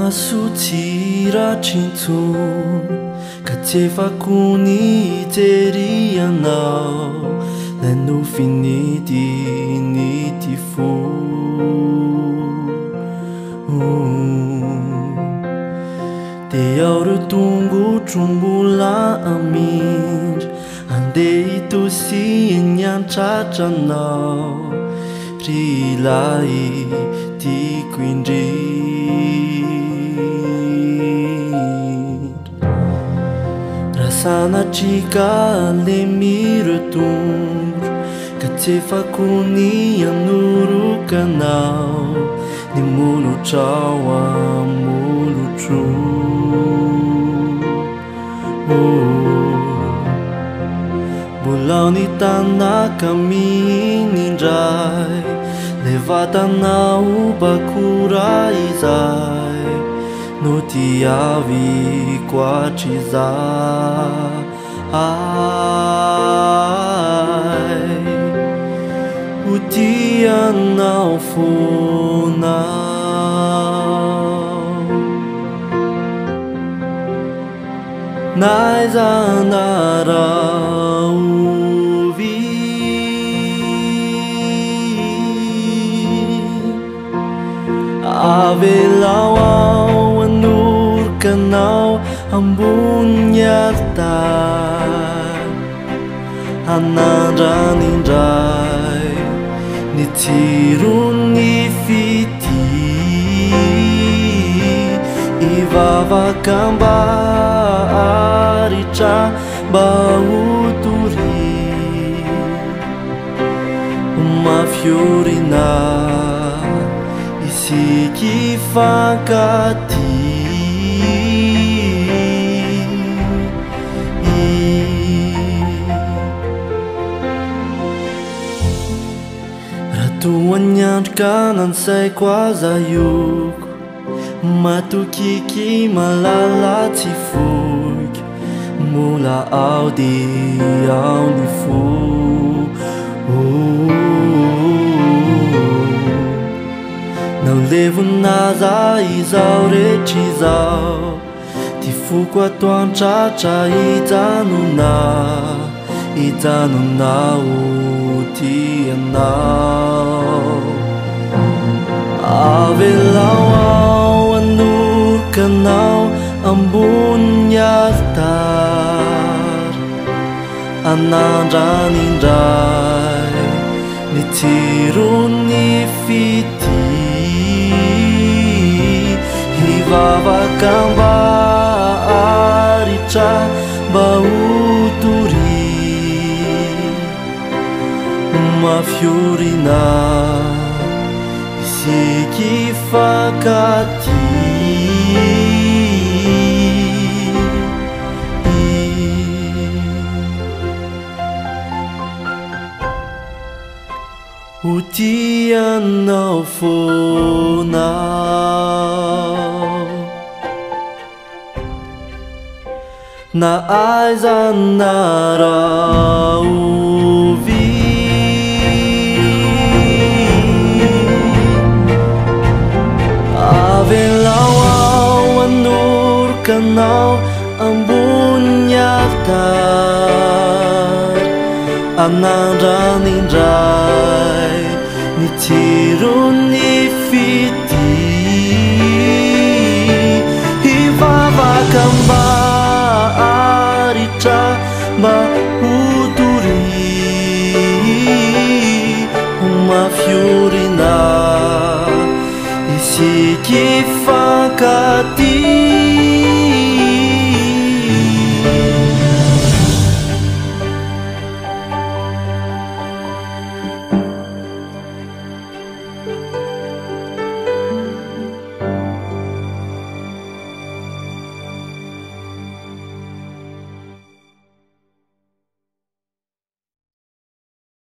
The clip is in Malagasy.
Massuti racinzoni che ti fa cuniteri anao le nu finiti niti fu te auro tungu chumbula amir andei tu si nyan chacha nao rilai ti quindi sana chica le miratur que te fa cunia nuru canal ni mulu chawa mulu chu bulau ni tana kamini jai levata na ubakura izai no ti avi quaciza ai o dia não funa nais anara uvi avelau canal ambunyata anandraninray ni tiro ni fiti ivavakamba aritra bauturi uma fiorina isiki fakati Tuanyandro kanan say kwazayoko matokiki malala tsy foky mola ao dia ao ny fo naolevonaza izao rehetra izao ty foko atoan-tratra hijanonao tianao avelau ao anurkanao ambony altar anandraninray ny tsirony fiti hivavakamba aritra baotory uma fiorina isiki fakati o dia não fona na aiza narau avelau ao anurkanao ambony altar anandraninray ny tsirony fiti hivavakamba aritra baotory uma fiorina isiki fakati